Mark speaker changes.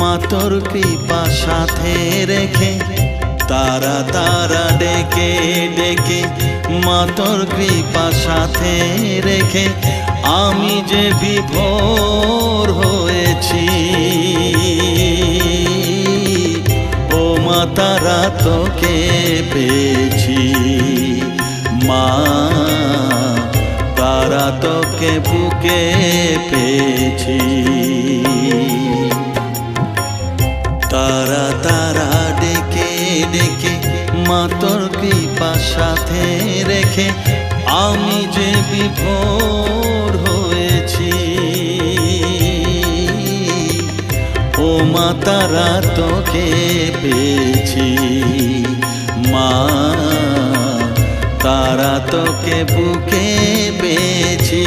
Speaker 1: মা তোর কৃপা সাথে রেখে তারা তারা ডেকে ডেকে মা তোর কৃপা সাথে রেখে আমি যে বিভোর হয়েছি। ও মা তারা তোকে পেয়েছি, মা তারা তোকে বুকে পেয়েছি। তারা তারা ডেকে ডেকে মা তোর কৃপা সাথে রেখে আমি যে বিভোর হয়েছি। ও মা তারা তোকে পেয়েছি, মা তারা তোকে বুকে পেয়েছি।